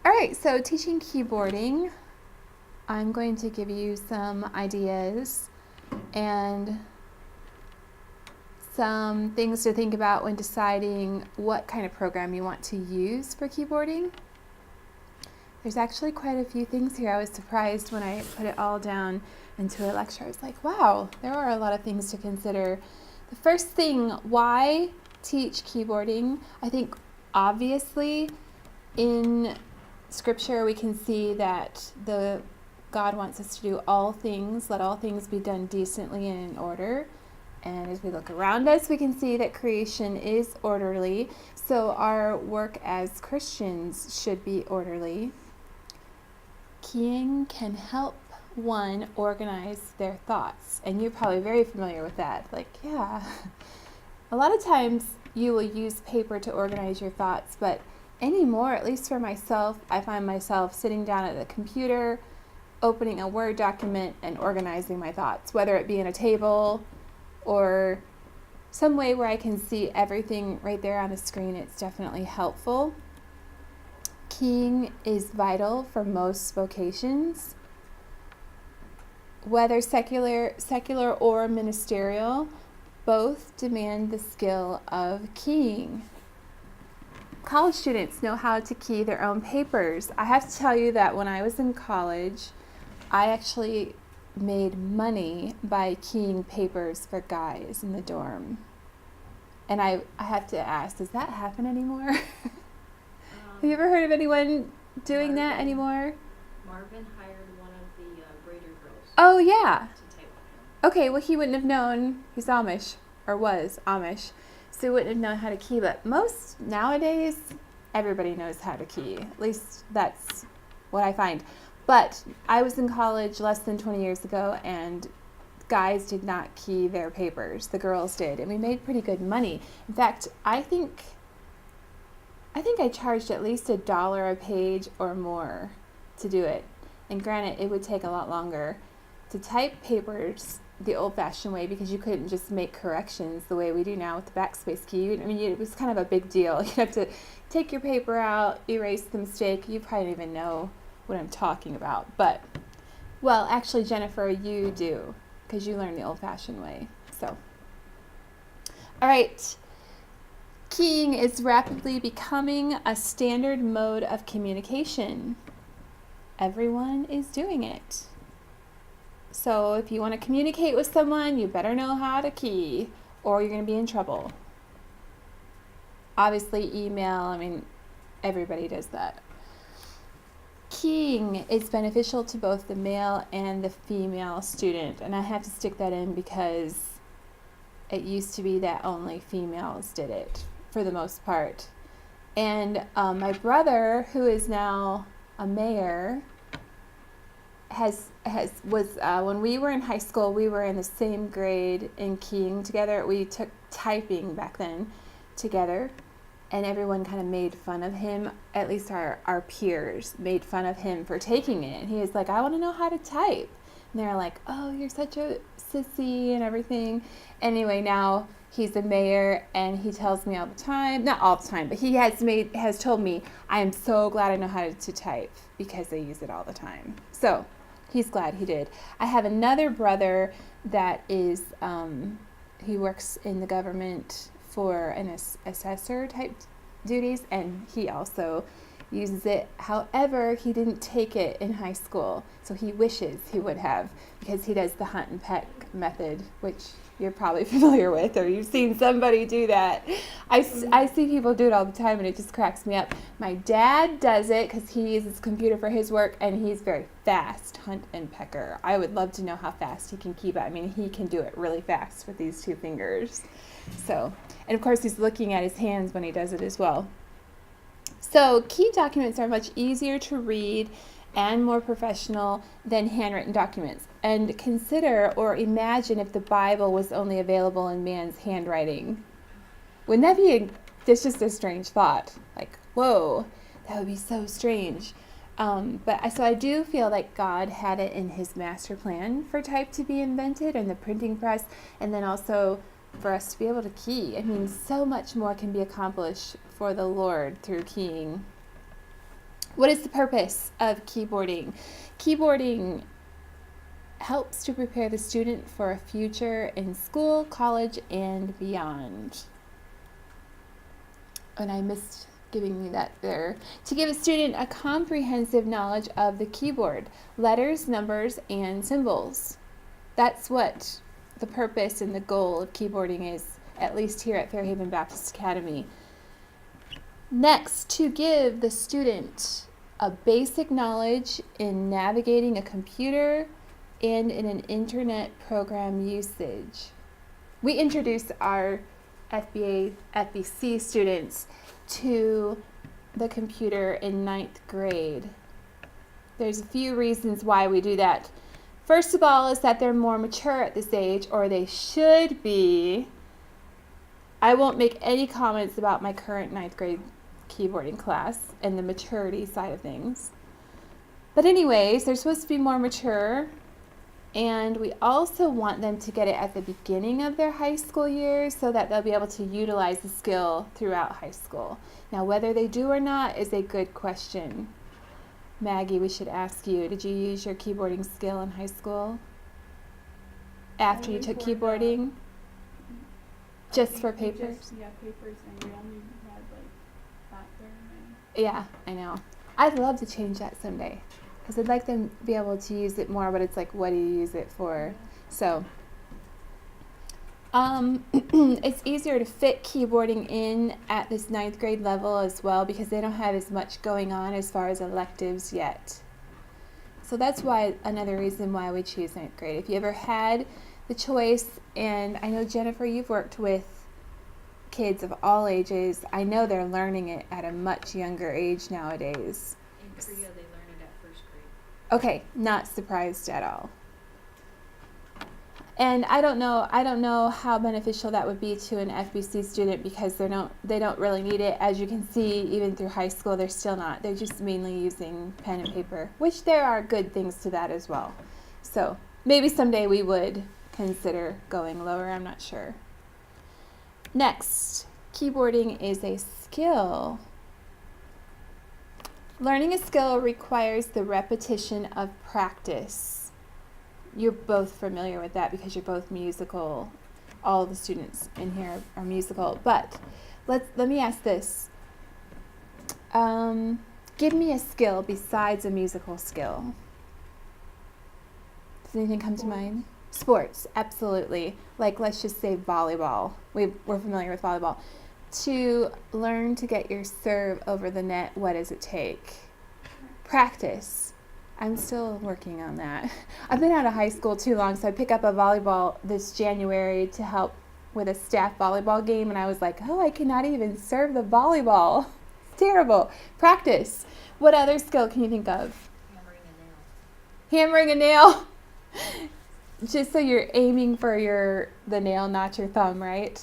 All right, so teaching keyboarding, I'm going to give you some ideas and some things to think about when deciding what kind of program you want to use for keyboarding. There's actually quite a few things here. I was surprised when I put it all down into a lecture. I was like, wow, there are a lot of things to consider. The first thing, why teach keyboarding? I think obviously in Scripture we can see that God wants us to do all things, let all things be done decently and in order. And as we look around us, we can see that creation is orderly. So our work as Christians should be orderly. Keying can help one organize their thoughts. And you're probably very familiar with that. Like, yeah. A lot of times you will use paper to organize your thoughts, but anymore, at least for myself, I find myself sitting down at the computer, opening a Word document and organizing my thoughts, whether it be in a table or some way where I can see everything right there on the screen. It's definitely helpful. Keying is vital for most vocations, whether secular or ministerial. Both demand the skill of keying. College students know how to key their own papers. I have to tell you that when I was in college, I actually made money by keying papers for guys in the dorm. And I have to ask, does that happen anymore? Have you ever heard of anyone doing that anymore? Marvin hired one of the grader girls. Oh, yeah. To type on him. Okay, well, he wouldn't have known. He's Amish, or was Amish, so he wouldn't have known how to key. But most nowadays, everybody knows how to key. At least that's what I find. But I was in college less than 20 years ago, and guys did not key their papers. The girls did, and we made pretty good money. In fact, I think I charged at least $1 a page or more to do it. And granted, it would take a lot longer to type papers the old-fashioned way, because you couldn't just make corrections the way we do now with the backspace key. I mean, it was kind of a big deal. You have to take your paper out, erase the mistake. You probably don't even know what I'm talking about. But, well, actually, Jennifer, you do, because you learned the old-fashioned way. So, all right. Keying is rapidly becoming a standard mode of communication. Everyone is doing it. So if you want to communicate with someone, you better know how to key, or you're going to be in trouble. Obviously, email, I mean, everybody does that. Keying is beneficial to both the male and the female student, and I have to stick that in because it used to be that only females did it for the most part. And my brother, who is now a mayor, when we were in high school, we were in the same grade in keying together. We took typing back then together, and everyone kind of made fun of him. At least our peers made fun of him for taking it. And he was like, I want to know how to type. And they're like, oh, you're such a sissy and everything. Anyway, now he's a mayor, and he tells me all the time, not all the time, but he has told me, I am so glad I know how to type because I use it all the time. So he's glad he did. I have another brother that is, he works in the government for an assessor type duties, and he also uses it. However, he didn't take it in high school, so he wishes he would have, because he does the hunt and peck method, which you're probably familiar with, or you've seen somebody do that. I see people do it all the time, and it just cracks me up. My dad does it because he uses his computer for his work, and he's very fast hunt and pecker. I would love to know how fast he can keep it. I mean, he can do it really fast with these two fingers. So, and of course, he's looking at his hands when he does it as well. So key documents are much easier to read and more professional than handwritten documents. And consider or imagine if the Bible was only available in man's handwriting. Wouldn't that be that's just a strange thought? Like, whoa, that would be so strange. So I do feel like God had it in his master plan for type to be invented and the printing press, and then also for us to be able to key. I mean, so much more can be accomplished for the Lord through keying. What is the purpose of keyboarding? Keyboarding helps to prepare the student for a future in school, college, and beyond. And I missed giving you that there. To give a student a comprehensive knowledge of the keyboard, letters, numbers, and symbols. That's what the purpose and the goal of keyboarding is, at least here at Fairhaven Baptist Academy. Next, to give the student a basic knowledge in navigating a computer and in an internet program usage. We introduce our FBC students to the computer in 9th grade. There's a few reasons why we do that. First of all is that they're more mature at this age, or they should be. I won't make any comments about my current 9th grade keyboarding class and the maturity side of things. But anyways, they're supposed to be more mature, and we also want them to get it at the beginning of their high school years so that they'll be able to utilize the skill throughout high school. Now, whether they do or not is a good question. Maggie, we should ask you, did you use your keyboarding skill in high school? After you took keyboarding? Just for papers? Yeah, papers, and we only had that there. Yeah, I know. I'd love to change that someday, because I'd like them to be able to use it more, but it's like, what do you use it for? So, it's easier to fit keyboarding in at this 9th grade level as well, because they don't have as much going on as far as electives yet. So that's why, another reason why we choose 9th grade. If you ever had the choice, and I know, Jennifer, you've worked with kids of all ages, I know they're learning it at a much younger age nowadays. In Korea, they learn it at 1st grade. Okay, not surprised at all. And I don't know how beneficial that would be to an FBC student, because they don't really need it. As you can see, even through high school, they're still not. They're just mainly using pen and paper, which there are good things to that as well. So maybe someday we would consider going lower, I'm not sure. Next, keyboarding is a skill. Learning a skill requires the repetition of practice. You're both familiar with that because you're both musical. All of the students in here are musical. But let me ask this. Give me a skill besides a musical skill. Does anything come to mind? Sports, absolutely. Like, let's just say volleyball. We're familiar with volleyball. To learn to get your serve over the net, what does it take? Practice. I'm still working on that. I've been out of high school too long, so I pick up a volleyball this January to help with a staff volleyball game, and I was like, oh, I cannot even serve the volleyball. It's terrible. Practice. What other skill can you think of? Hammering a nail. Hammering a nail. Just so you're aiming for the nail, not your thumb, right?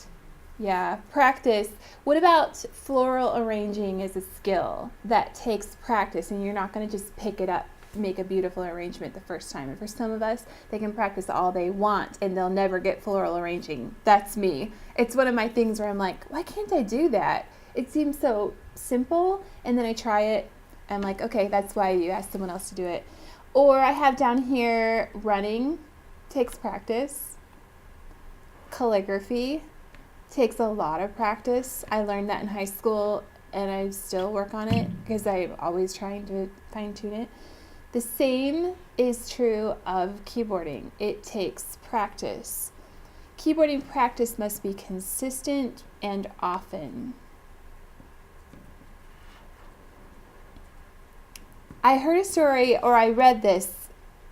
Yeah, practice. What about floral arranging is a skill that takes practice, and you're not going to just pick it up, make a beautiful arrangement the first time. And for some of us, they can practice all they want and they'll never get floral arranging. That's me. It's one of my things where I'm like, why can't I do that? It seems so simple, and then I try it. I'm like, okay, that's why you ask someone else to do it. Or I have down here running. Takes practice. Calligraphy takes a lot of practice. I learned that in high school, and I still work on it because I'm always trying to fine-tune it. The same is true of keyboarding. It takes practice. Keyboarding practice must be consistent and often. I heard a story, or I read this,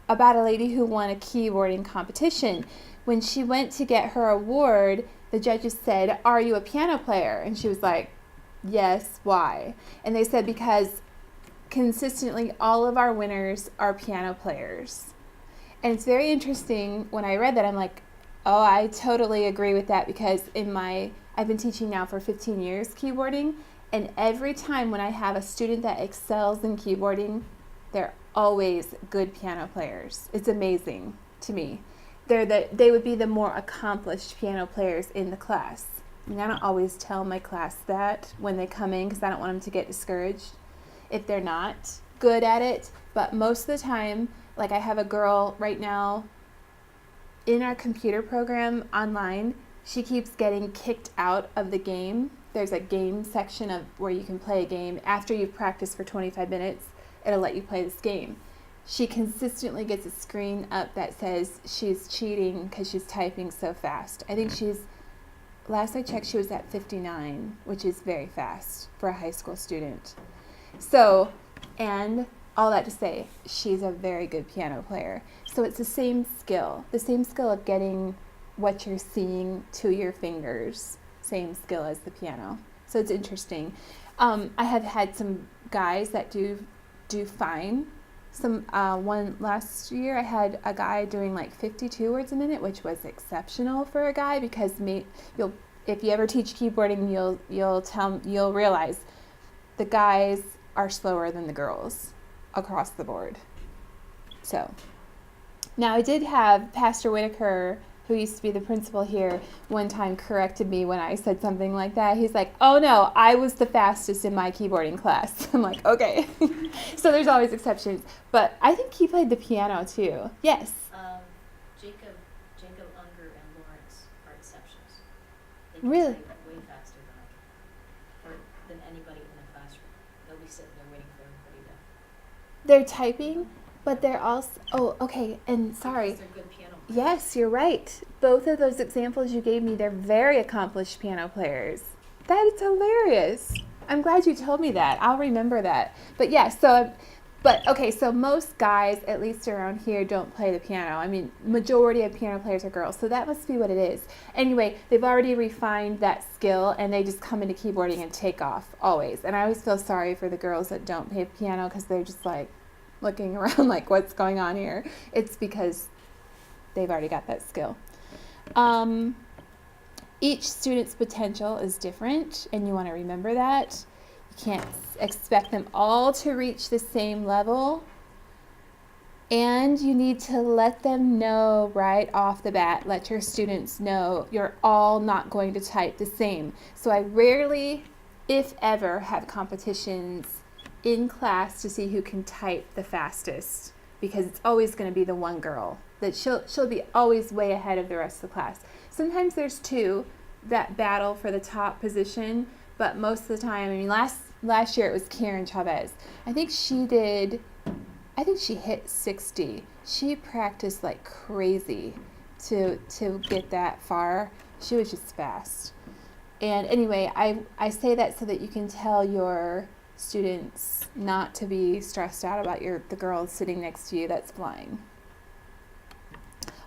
about a lady who won a keyboarding competition. When she went to get her award, the judges said, "Are you a piano player?" And she was like, "Yes, why?" And they said, because consistently all of our winners are piano players. And it's very interesting. When I read that, I'm like, oh, I totally agree with that, because I've been teaching now for 15 years keyboarding, and every time when I have a student that excels in keyboarding, they're always good piano players. It's amazing to me. They would be the more accomplished piano players in the class. I mean, I don't always tell my class that when they come in, because I don't want them to get discouraged. if they're not good at it. But most of the time, like I have a girl right now in our computer program online, she keeps getting kicked out of the game. There's a game section of where you can play a game. After you've practiced for 25 minutes, it'll let you play this game. She consistently gets a screen up that says she's cheating because she's typing so fast. I think last I checked, she was at 59, which is very fast for a high school student. So, and all that to say, she's a very good piano player. So it's the same skill of getting what you're seeing to your fingers, same skill as the piano. So it's interesting. I have had some guys that do fine. One last year I had a guy doing like 52 words a minute, which was exceptional for a guy, because if you ever teach keyboarding, you'll realize the guys are slower than the girls across the board. So now I did have Pastor Whitaker, who used to be the principal here, one time corrected me when I said something like that. He's like, "Oh no, I was the fastest in my keyboarding class." I'm like, okay. So there's always exceptions. But I think he played the piano too. Yes. Jacob Unger and Lawrence are exceptions. They can Really? type way faster than anybody in the classroom. They'll be sitting there waiting for everybody to. They're typing, but they're also, oh, okay, and sorry. Because they're good piano players. Yes, you're right. Both of those examples you gave me, they're very accomplished piano players. That is hilarious. I'm glad you told me that. I'll remember that. But yeah, so most guys, at least around here, don't play the piano. I mean, majority of piano players are girls, so that must be what it is. Anyway, they've already refined that skill, and they just come into keyboarding and take off, always. And I always feel sorry for the girls that don't play piano, because they're just like looking around like, what's going on here? It's because they've already got that skill. Each student's potential is different, and you want to remember that. You can't expect them all to reach the same level. And you need to let them know right off the bat, let your students know you're all not going to type the same. So I rarely, if ever, have competitions in class to see who can type the fastest, because it's always going to be the one girl that she'll be always way ahead of the rest of the class. Sometimes there's two that battle for the top position, but most of the time, I mean, last year it was Karen Chavez. I think she hit 60. She practiced like crazy to get that far. She was just fast. And anyway, I say that so that you can tell your students not to be stressed out about the girl sitting next to you that's flying.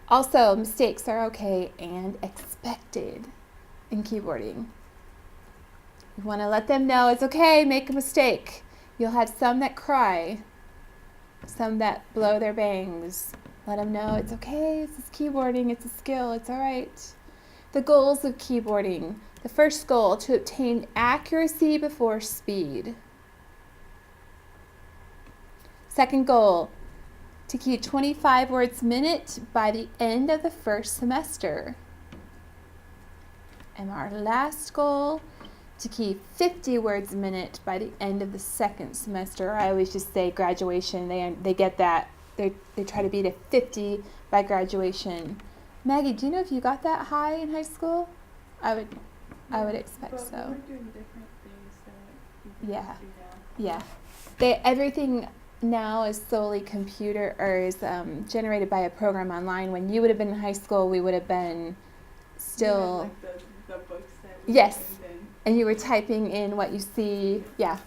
Also, mistakes are okay and expected in keyboarding. You want to let them know it's okay, make a mistake. You'll have some that cry, some that blow their bangs. Let them know it's okay, this is keyboarding, it's a skill, it's all right. The goals of keyboarding. The first goal, to obtain accuracy before speed. Second goal, to keep 25 words a minute by the end of the first semester. And our last goal, to keep 50 words a minute by the end of the second semester. I always just say graduation. They get that. They try to beat a 50 by graduation. Maggie, do you know if you got that high in high school? I would expect but so. We were doing different things that you can Yeah. do now. Yeah. Everything now is solely computer, or is generated by a program online. When you would have been in high school, we would have been still. We had, like, the books that we Yes. opened in. And you were typing in what you see. Yeah.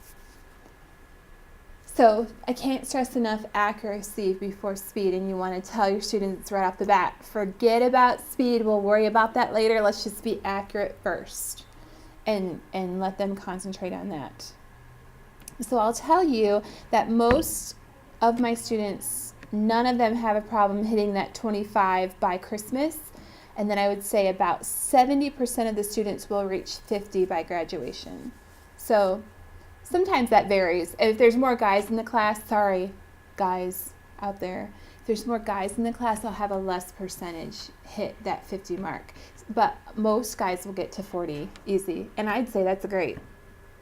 So I can't stress enough accuracy before speed, and you want to tell your students right off the bat, forget about speed, we'll worry about that later, let's just be accurate first, and let them concentrate on that. So I'll tell you that most of my students, none of them have a problem hitting that 25 by Christmas. And then I would say about 70% of the students will reach 50 by graduation. So sometimes that varies. If there's more guys in the class, sorry, guys out there, if there's more guys in the class, I'll have a less percentage hit that 50 mark. But most guys will get to 40 easy. And I'd say that's great.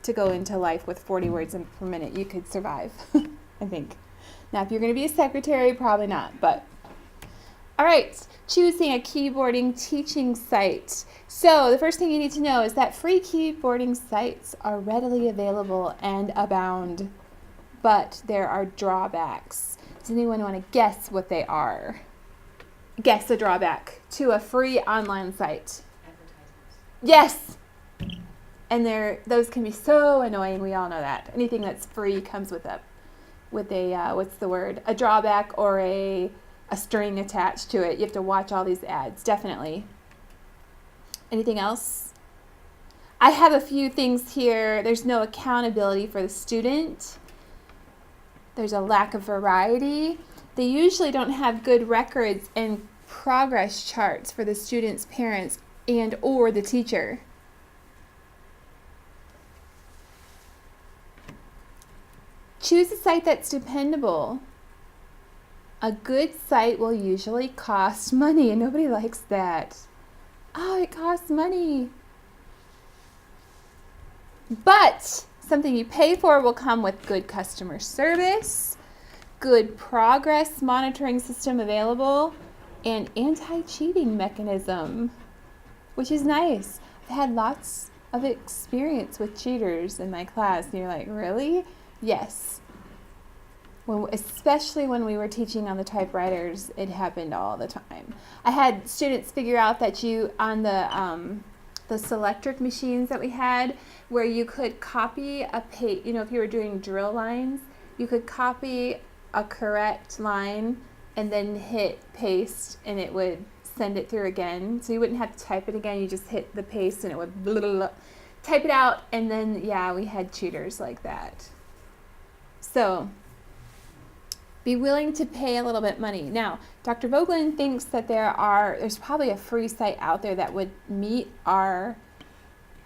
to go into life with 40 words per minute, you could survive, I think. Now, if you're going to be a secretary, probably not, but. All right, choosing a keyboarding teaching site. So the first thing you need to know is that free keyboarding sites are readily available and abound, but there are drawbacks. Does anyone want to guess what they are? Guess a drawback to a free online site. Advertisements. Yes! And those can be so annoying, we all know that. Anything that's free comes with a what's the word? A drawback or a string attached to it. You have to watch all these ads, definitely. Anything else? I have a few things here. There's no accountability for the student. There's a lack of variety. They usually don't have good records and progress charts for the student's parents and or the teacher. Choose a site that's dependable. A good site will usually cost money, and nobody likes that. Oh, it costs money. But something you pay for will come with good customer service, good progress monitoring system available, and anti-cheating mechanism, which is nice. I've had lots of experience with cheaters in my class, and you're like, really? Yes. Especially when we were teaching on the typewriters, it happened all the time. I had students figure out that on the Selectric machines that we had, where you could copy a page, if you were doing drill lines, you could copy a correct line and then hit paste and it would send it through again. So you wouldn't have to type it again, you just hit the paste and it would blah, blah, blah, type it out. And then, yeah, we had cheaters like that. So be willing to pay a little bit money. Now, Dr. Vogelin thinks that there's probably a free site out there that would meet our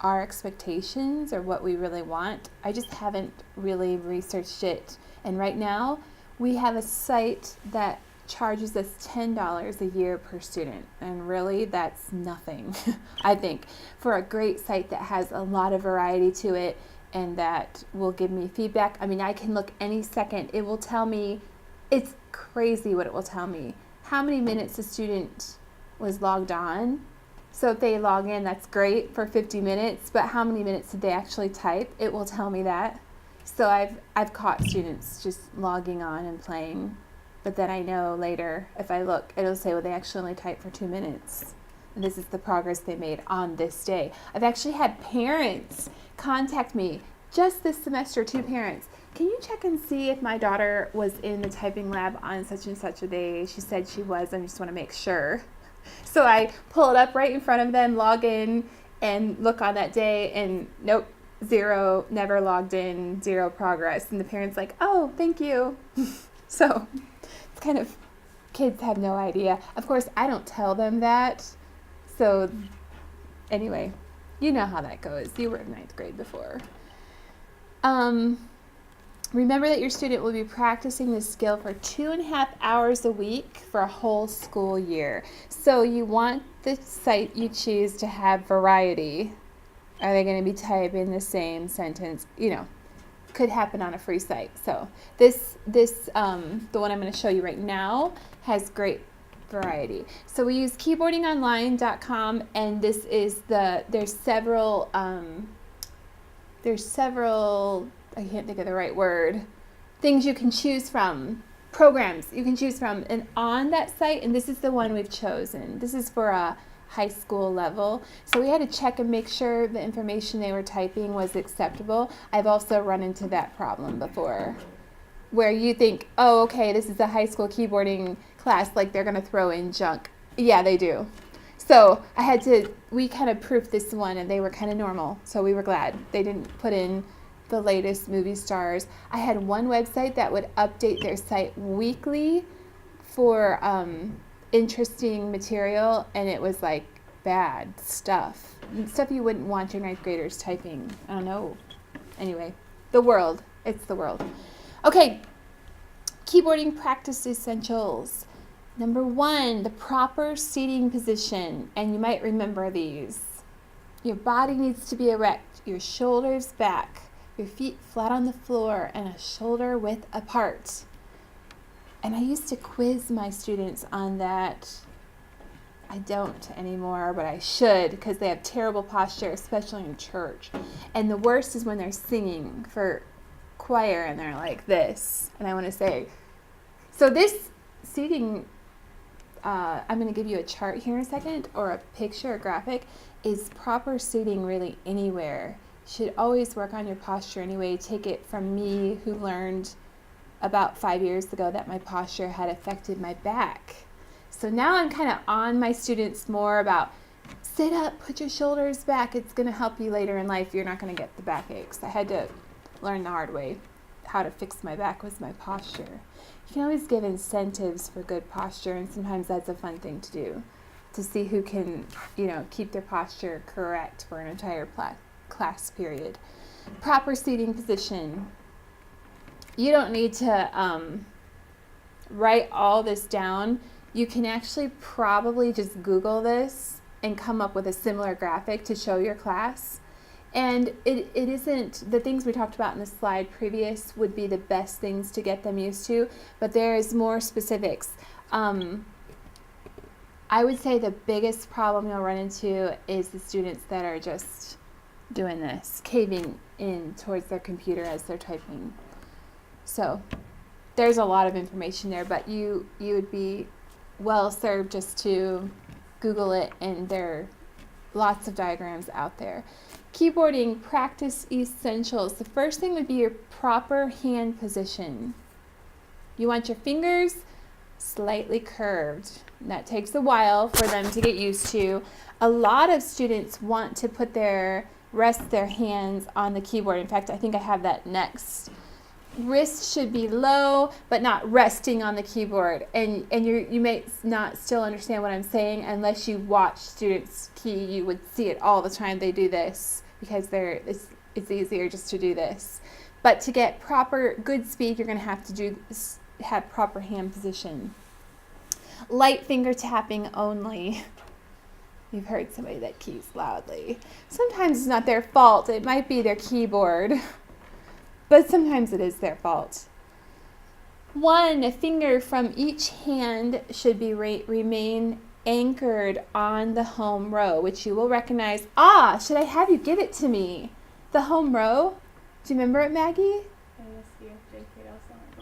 expectations or what we really want. I just haven't really researched it. And right now, we have a site that charges us $10 a year per student. And really, that's nothing, I think, for a great site that has a lot of variety to it and that will give me feedback. I mean, I can look any second. It will tell me. It's crazy what it will tell me. How many minutes a student was logged on. So if they log in, that's great for 50 minutes, but how many minutes did they actually type? It will tell me that. So I've caught students just logging on and playing, but then I know later, if I look, it'll say, well, they actually only typed for 2 minutes. And this is the progress they made on this day. I've actually had parents contact me just this semester, 2 parents. Can you check and see if my daughter was in the typing lab on such and such a day? She said she was, and I just want to make sure. So I pull it up right in front of them, log in, and look on that day, and nope, 0, never logged in, 0 progress. And the parent's like, oh, thank you. So it's kind of, kids have no idea. Of course, I don't tell them that. So anyway, you know how that goes. You were in 9th grade before. Remember that your student will be practicing this skill for 2.5 hours a week for a whole school year. So you want the site you choose to have variety. Are they going to be typing the same sentence? Could happen on a free site. So the one I'm going to show you right now has great variety. So we use keyboardingonline.com, and this is there's several, I can't think of the right word, things you can choose from, programs you can choose from. And on that site, and this is the one we've chosen, this is for a high school level. So we had to check and make sure the information they were typing was acceptable. I've also run into that problem before, where you think, oh, okay, this is a high school keyboarding class, like they're going to throw in junk. Yeah, they do. So we kind of proofed this one, and they were kind of normal. So we were glad they didn't put in the latest movie stars. I had one website that would update their site weekly for interesting material, and it was like bad stuff you wouldn't want your 9th graders typing. I don't know. Anyway, it's the world. Okay, keyboarding practice essentials. Number 1, the proper seating position, and you might remember these. Your body needs to be erect, your shoulders back, your feet flat on the floor and a shoulder width apart. And I used to quiz my students on that. I don't anymore, but I should, because they have terrible posture, especially in church. And the worst is when they're singing for choir and they're like this. And I want to say, so this seating, I'm going to give you a chart here in a second, or a picture, a graphic, is proper seating really anywhere. You should always work on your posture anyway. Take it from me, who learned about 5 years ago that my posture had affected my back. So now I'm kind of on my students more about sit up, put your shoulders back. It's going to help you later in life. You're not going to get the backaches. I had to learn the hard way how to fix my back with my posture. You can always give incentives for good posture, and sometimes that's a fun thing to do, to see who can, keep their posture correct for an entire class period. Proper seating position. You don't need to write all this down. You can actually probably just Google this and come up with a similar graphic to show your class. And it isn't, the things we talked about in the slide previous would be the best things to get them used to, but there is more specifics. I would say the biggest problem you'll run into is the students that are just doing this, caving in towards their computer as they're typing. So there's a lot of information there, but you would be well served just to Google it, and there are lots of diagrams out there. Keyboarding practice essentials. The first thing would be your proper hand position. You want your fingers slightly curved. That takes a while for them to get used to. A lot of students want to rest their hands on the keyboard. In fact, I think I have that next. Wrists should be low, but not resting on the keyboard. And you may not still understand what I'm saying unless you watch students key. You would see it all the time. They do this because it's easier just to do this. But to get proper good speed, you're going to have to have proper hand position. Light finger tapping only. You've heard somebody that keys loudly. Sometimes it's not their fault. It might be their keyboard. But sometimes it is their fault. One finger from each hand should be remain anchored on the home row, which you will recognize. Should I have you give it to me? The home row? Do you remember it, Maggie?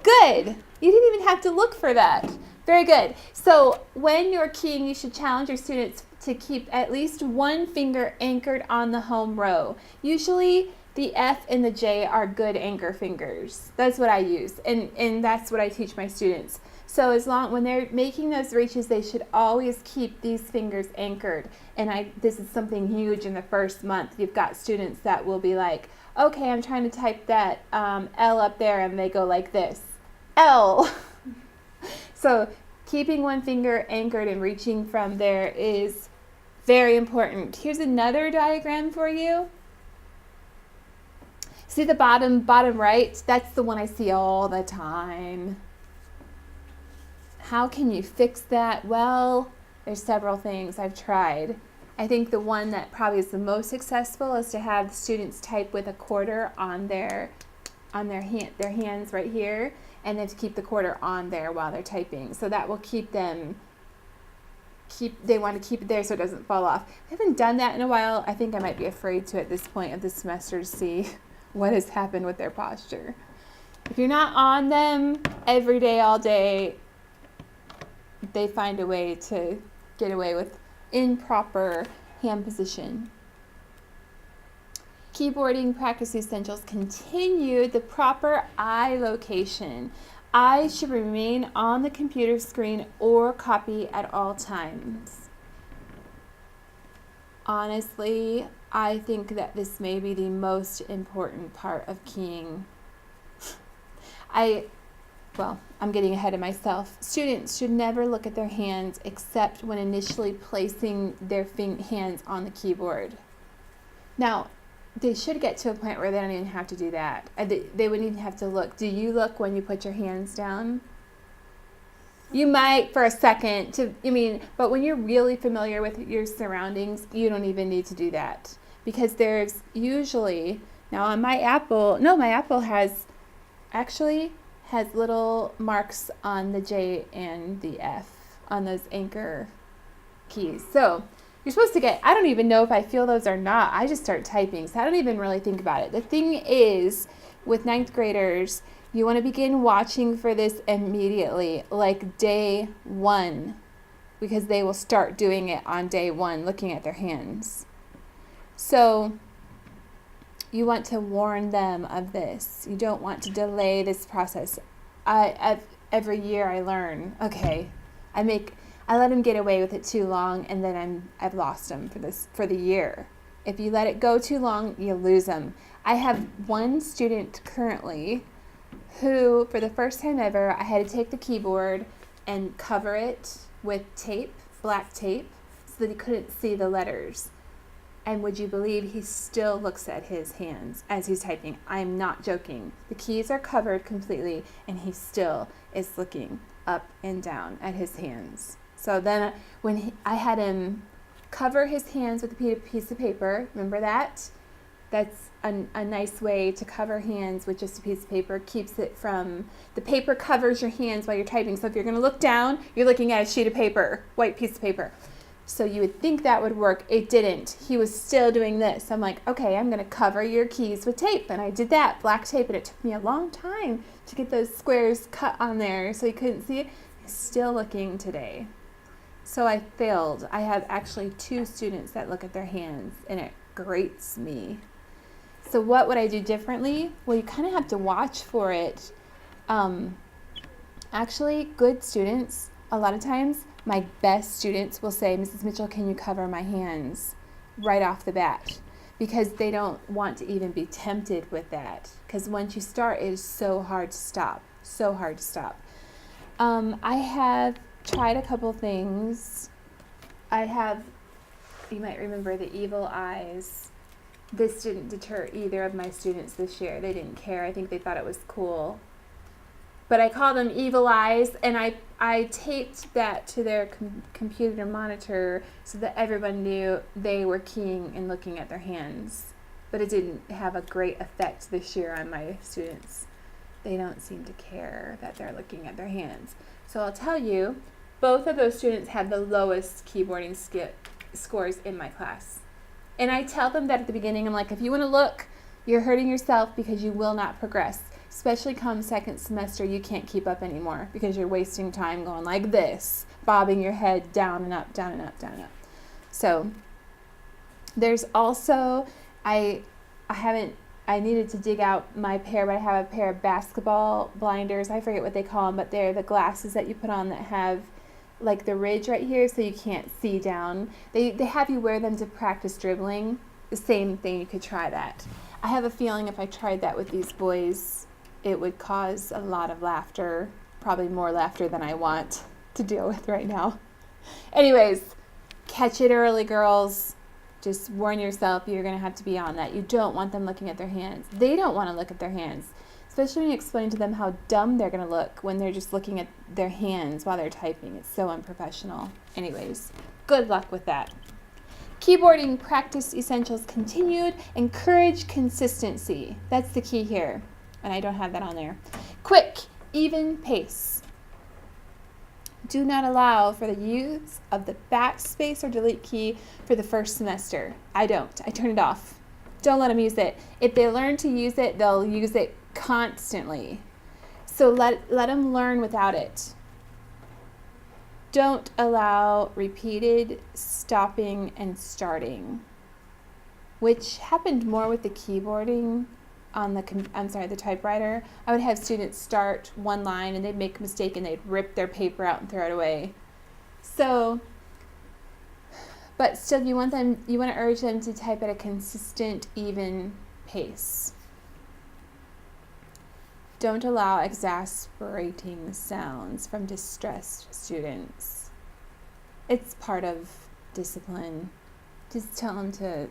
Good. You didn't even have to look for that. Very good. So when you're keying, you should challenge your students to keep at least one finger anchored on the home row. Usually the F and the J are good anchor fingers. That's what I use, and that's what I teach my students. So when they're making those reaches, they should always keep these fingers anchored. And this is something huge in the first month. You've got students that will be like, okay, I'm trying to type that L up there, and they go like this, L. So keeping one finger anchored and reaching from there is very important. Here's another diagram for you. See the bottom right? That's the one I see all the time. How can you fix that? Well, there's several things I've tried. I think the one that probably is the most successful is to have the students type with a quarter on their hands right here, and then to keep the quarter on there while they're typing. So that will keep them they want to keep it there so it doesn't fall off. I haven't done that in a while. I think I might be afraid to at this point of the semester to see what has happened with their posture. If you're not on them every day, all day, they find a way to get away with improper hand position. Keyboarding practice essentials continue. The proper eye location. Eyes should remain on the computer screen or copy at all times. Honestly, I think that this may be the most important part of keying. I'm getting ahead of myself. Students should never look at their hands except when initially placing their hands on the keyboard. Now, they should get to a point where they don't even have to do that. They wouldn't even have to look. Do you look when you put your hands down? You might for a second, but when you're really familiar with your surroundings, you don't even need to do that. Because there's usually Now on my Apple actually has little marks on the J and the F on those anchor keys. So you're supposed to get, I don't even know if I feel those or not. I just start typing, so I don't even really think about it. The thing is, with ninth graders, you want to begin watching for this immediately, like day one, because they will start doing it on day one, looking at their hands. So you want to warn them of this. You don't want to delay this process. Every year I learn, okay, I let them get away with it too long, and then I've lost them for the year. If you let it go too long, you lose them. I have one student currently who, for the first time ever, I had to take the keyboard and cover it with tape, black tape, so that he couldn't see the letters. And would you believe he still looks at his hands as he's typing? I'm not joking. The keys are covered completely, and he still is looking up and down at his hands. So then I had him cover his hands with a piece of paper. Remember that? That's a nice way to cover hands with just a piece of paper. Keeps it from, the paper covers your hands while you're typing. So if you're going to look down, you're looking at a sheet of paper, white piece of paper. So you would think that would work. It didn't. He was still doing this. I'm like, okay, I'm going to cover your keys with tape. And I did that, black tape, and it took me a long time to get those squares cut on there so he couldn't see it. He's still looking today. So I failed. I have actually 2 students that look at their hands, and it grates me. So what would I do differently? Well, you kind of have to watch for it. Actually, good students, a lot of times, my best students will say, Mrs. Mitchell, can you cover my hands right off the bat? Because they don't want to even be tempted with that. Because once you start, it is so hard to stop. So hard to stop. I have tried a couple things. You might remember the evil eyes. This didn't deter either of my students this year. They didn't care. I think they thought it was cool. But I called them evil eyes, and I taped that to their computer monitor so that everyone knew they were keying and looking at their hands. But it didn't have a great effect this year on my students. They don't seem to care that they're looking at their hands. So I'll tell you, both of those students had the lowest keyboarding scores in my class. And I tell them that at the beginning. I'm like, if you want to look, you're hurting yourself because you will not progress. Especially come second semester, you can't keep up anymore because you're wasting time going like this, bobbing your head down and up, down and up, down and up. So there's also, I needed to dig out my pair, but I have a pair of basketball blinders. I forget what they call them, but they're the glasses that you put on that have like the ridge right here so you can't see down. They have you wear them to practice dribbling. The same thing, you could try that. I have a feeling if I tried that with these boys, it would cause a lot of laughter, probably more laughter than I want to deal with right now. Anyways, catch it early, girls. Just warn yourself, you're going to have to be on that. You don't want them looking at their hands. They don't want to look at their hands, especially when you explain to them how dumb they're going to look when they're just looking at their hands while they're typing. It's so unprofessional. Anyways, good luck with that. Keyboarding practice essentials continued. Encourage consistency. That's the key here. And I don't have that on there. Quick, even pace. Do not allow for the use of the backspace or delete key for the first semester. I don't. I turn it off. Don't let them use it. If they learn to use it, they'll use it constantly. So let them learn without it. Don't allow repeated stopping and starting, which happened more with the keyboarding on the typewriter. I would have students start one line and they'd make a mistake and they'd rip their paper out and throw it away. So, but still you want to urge them to type at a consistent, even pace. Don't allow exasperating sounds from distressed students. It's part of discipline. Just tell them to.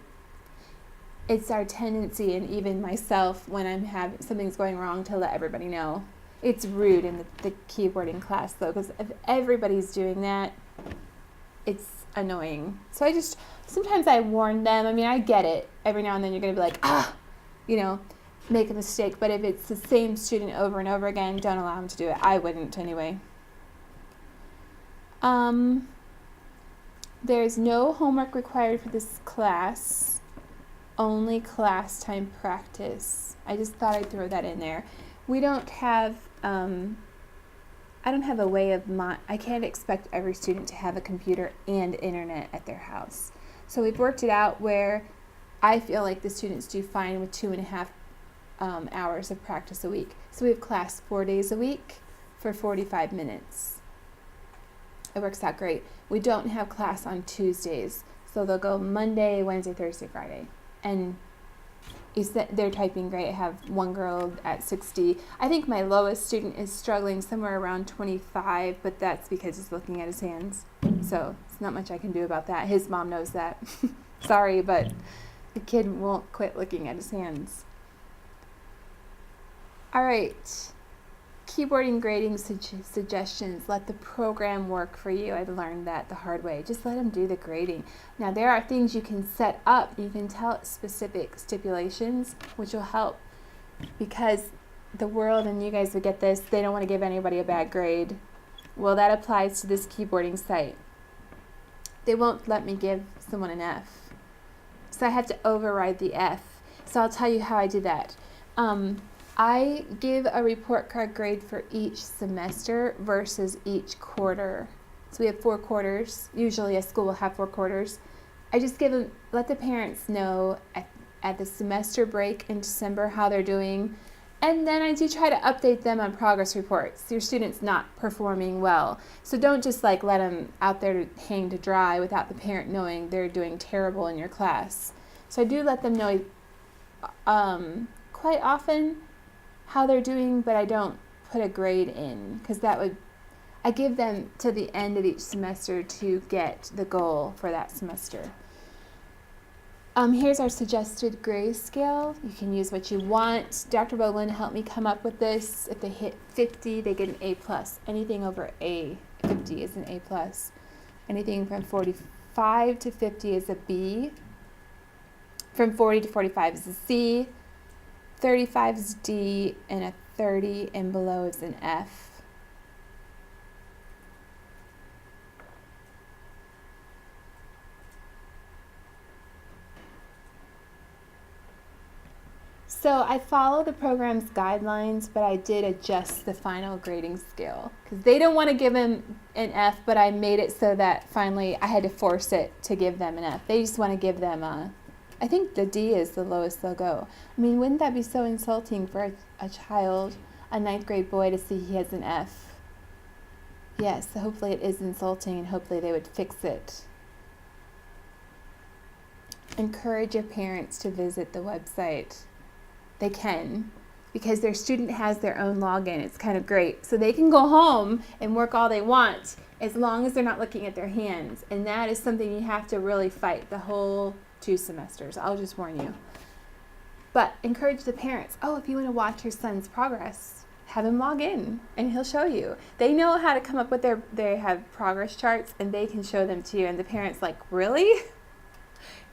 It's our tendency, and even myself, when something's going wrong, to let everybody know. It's rude in the keyboarding class, though, because if everybody's doing that, it's annoying. So sometimes I warn them. I mean, I get it. Every now and then you're going to be like, make a mistake. But if it's the same student over and over again, don't allow them to do it. I wouldn't anyway. There's no homework required for this class, only class time practice. I just thought I'd throw that in there. We don't have, I don't have a way of, I can't expect every student to have a computer and internet at their house. So we've worked it out where I feel like the students do fine with 2.5 hours of practice a week. So we have class 4 days a week for 45 minutes. It works out great. We don't have class on Tuesdays, so they'll go Monday, Wednesday, Thursday, Friday. And they're typing great. I have one girl at 60. I think my lowest student is struggling somewhere around 25, but that's because he's looking at his hands. So it's not much I can do about that. His mom knows that. Sorry, but the kid won't quit looking at his hands. All right. Keyboarding grading suggestions. Let the program work for you. I learned that the hard way. Just let them do the grading. Now there are things you can set up. You can tell it specific stipulations, which will help, because the world, and you guys will get this, they don't want to give anybody a bad grade. Well, that applies to this keyboarding site. They won't let me give someone an F. So I have to override the F. So I'll tell you how I did that. I give a report card grade for each semester versus each quarter. So we have 4 quarters. Usually a school will have 4 quarters. I just let the parents know at the semester break in December how they're doing. And then I do try to update them on progress reports. Your student's not performing well. So don't just let them out there to hang to dry without the parent knowing they're doing terrible in your class. So I do let them know quite often how they're doing, but I don't put a grade in, because I give them to the end of each semester to get the goal for that semester. Here's our suggested grade scale. You can use what you want. Dr. Boglin helped me come up with this. If they hit 50, they get an A+. Anything over 50 is an A+. Anything from 45 to 50 is a B. From 40 to 45 is a C. 35 is D, and a 30 and below is an F. So I follow the program's guidelines, but I did adjust the final grading scale because they don't want to give him an F, but I made it so that finally I had to force it to give them an F. They just want to give them I think the D is the lowest they'll go. I mean, wouldn't that be so insulting for a child, a 9th grade boy, to see he has an F? Yes, so hopefully it is insulting, and hopefully they would fix it. Encourage your parents to visit the website. They can, because their student has their own login. It's kind of great. So they can go home and work all they want as long as they're not looking at their hands. And that is something you have to really fight the whole 2 semesters. I'll just warn you. But encourage the parents. Oh, if you want to watch your son's progress, have him log in and he'll show you. They know how to come up with they have progress charts, and they can show them to you. And the parents really?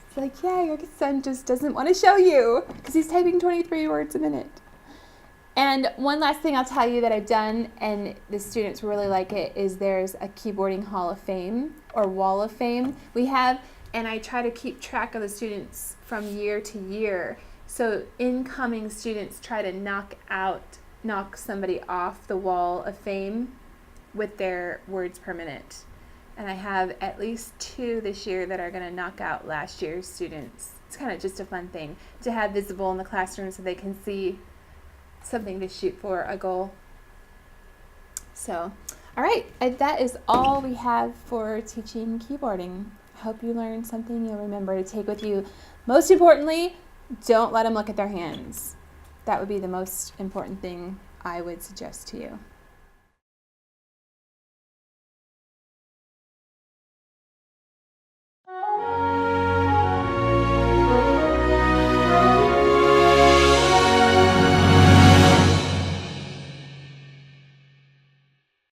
It's like, yeah, your son just doesn't want to show you because he's typing 23 words a minute. And one last thing I'll tell you that I've done, and the students really like it, is there's a keyboarding hall of fame or wall of fame we have. And I try to keep track of the students from year to year. So incoming students try to knock somebody off the wall of fame with their words per minute. And I have at least 2 this year that are going to knock out last year's students. It's kind of just a fun thing to have visible in the classroom so they can see something to shoot for, a goal. So, all right, that is all we have for teaching keyboarding. I hope you learned something you'll remember to take with you. Most importantly, don't let them look at their hands. That would be the most important thing I would suggest to you.